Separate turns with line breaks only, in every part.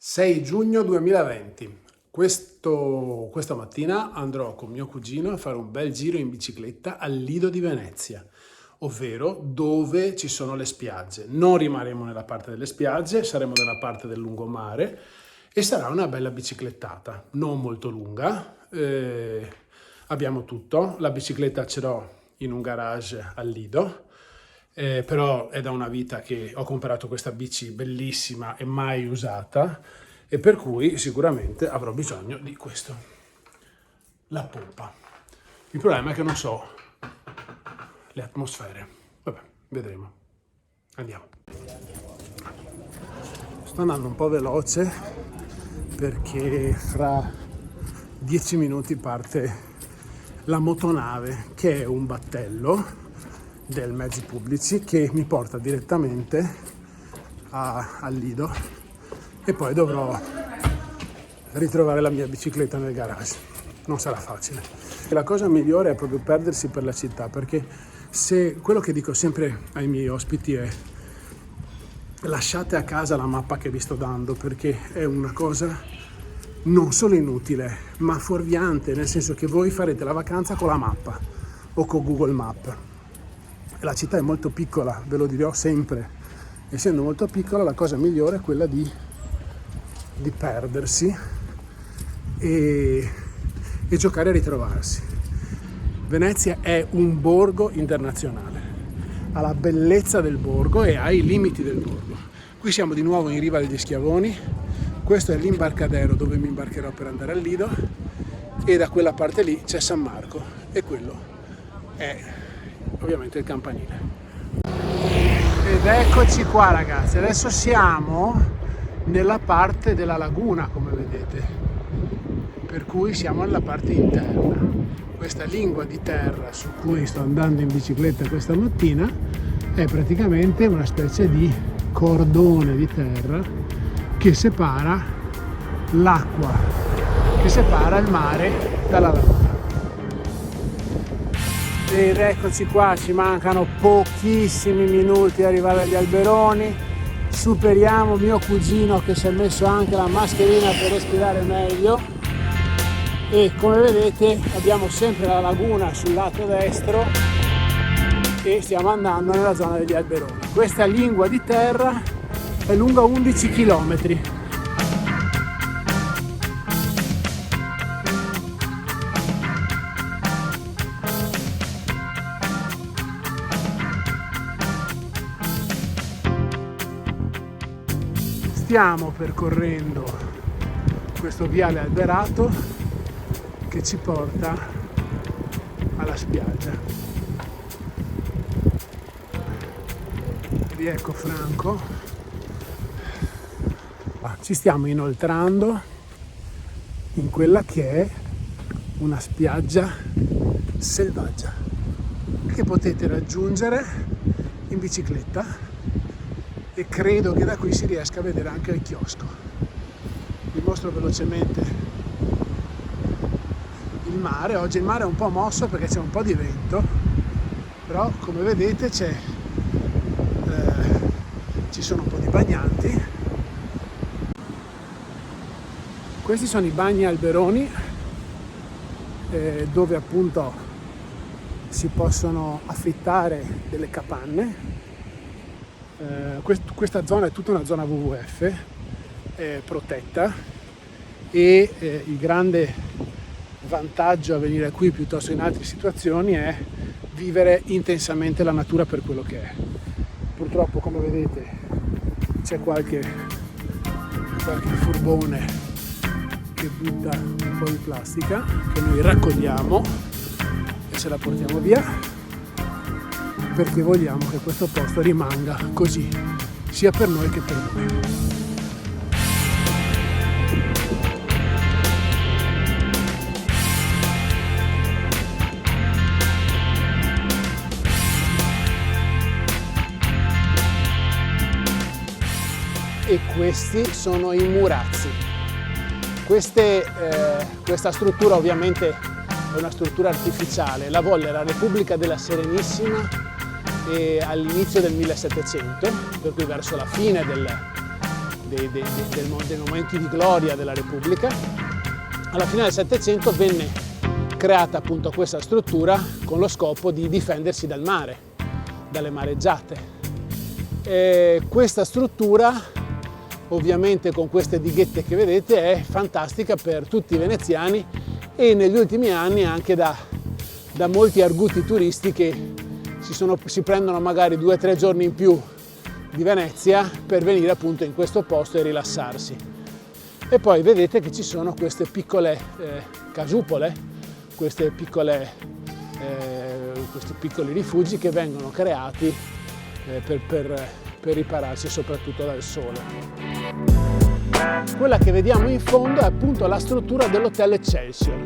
6 giugno 2020. Questa mattina andrò con mio cugino a fare un bel giro in bicicletta al Lido di Venezia, ovvero dove ci sono le spiagge. Non rimarremo nella parte delle spiagge, saremo nella parte del lungomare e sarà una bella biciclettata, non molto lunga. Abbiamo tutto, la bicicletta ce l'ho in un garage al Lido. Però è da una vita che ho comprato questa bici bellissima e mai usata, e per cui sicuramente avrò bisogno di questo, la poppa. Il problema è che non so le atmosfere. Vabbè, vedremo. Andiamo. Sto andando un po' veloce perché fra 10 minuti parte la motonave, che è un battello del mezzi pubblici che mi porta direttamente al Lido, e poi dovrò ritrovare la mia bicicletta nel garage. Non sarà facile. E la cosa migliore è proprio perdersi per la città, perché se quello che dico sempre ai miei ospiti è: lasciate a casa la mappa che vi sto dando, perché è una cosa non solo inutile ma fuorviante, nel senso che voi farete la vacanza con la mappa o con Google Maps. La città è molto piccola, ve lo dirò sempre. Essendo molto piccola, la cosa migliore è quella di perdersi e giocare a ritrovarsi. Venezia è un borgo internazionale, ha la bellezza del borgo e ha i limiti del borgo. Qui siamo di nuovo in riva degli Schiavoni, questo è l'imbarcadero dove mi imbarcherò per andare al Lido, e da quella parte lì c'è San Marco, e quello è ovviamente il campanile. Ed eccoci qua, ragazzi, adesso siamo nella parte della laguna, come vedete, per cui siamo nella parte interna. Questa lingua di terra su cui sto andando in bicicletta questa mattina è praticamente una specie di cordone di terra che separa l'acqua, che separa il mare dalla laguna. Ed eccoci qua, ci mancano pochissimi minuti ad arrivare agli alberoni. Superiamo mio cugino che si è messo anche la mascherina per respirare meglio, e come vedete abbiamo sempre la laguna sul lato destro e stiamo andando nella zona degli alberoni. Questa lingua di terra è lunga 11 km. Stiamo percorrendo questo viale alberato che ci porta alla spiaggia. Riecco Franco. Ci stiamo inoltrando in quella che è una spiaggia selvaggia che potete raggiungere in bicicletta, e credo che da qui si riesca a vedere anche il chiosco. Vi mostro velocemente il mare. Oggi il mare è un po' mosso perché c'è un po' di vento, però come vedete ci sono un po' di bagnanti. Questi sono i bagni alberoni, dove appunto si possono affittare delle capanne. Questa zona è tutta una zona WWF protetta, e il grande vantaggio a venire qui piuttosto che in altre situazioni è vivere intensamente la natura per quello che è. Purtroppo, come vedete, c'è qualche furbone che butta un po' di plastica che noi raccogliamo e ce la portiamo via, perché vogliamo che questo posto rimanga così, sia per noi che per voi. E questi sono i murazzi. Questa struttura ovviamente è una struttura artificiale, la volle la Repubblica della Serenissima all'inizio del 1700, per cui verso la fine dei momenti di gloria della Repubblica. Alla fine del Settecento venne creata appunto questa struttura con lo scopo di difendersi dal mare, dalle mareggiate. E questa struttura, ovviamente con queste dighette che vedete, è fantastica per tutti i veneziani e negli ultimi anni anche da molti arguti turisti che si prendono magari 2 o 3 giorni in più di Venezia per venire appunto in questo posto e rilassarsi. E poi vedete che ci sono queste piccole casupole, questi piccoli rifugi che vengono creati per ripararsi soprattutto dal sole. Quella che vediamo in fondo è appunto la struttura dell'Hotel Excelsior.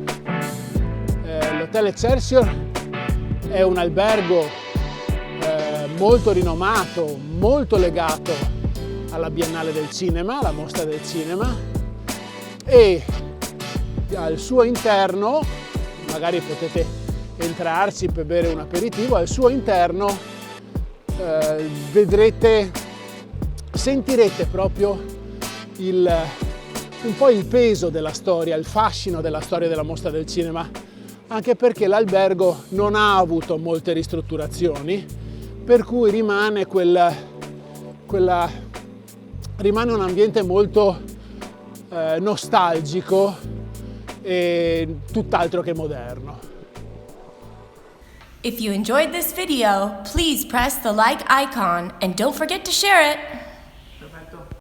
L'Hotel Excelsior è un albergo molto rinomato, molto legato alla Biennale del Cinema, alla Mostra del Cinema, e al suo interno, magari potete entrarci per bere un aperitivo, al suo interno sentirete proprio un po' il peso della storia, il fascino della storia della Mostra del Cinema, anche perché l'albergo non ha avuto molte ristrutturazioni, per cui rimane rimane un ambiente molto nostalgico e tutt'altro che moderno.
If you enjoyed this video, please press the like icon and don't forget to share it.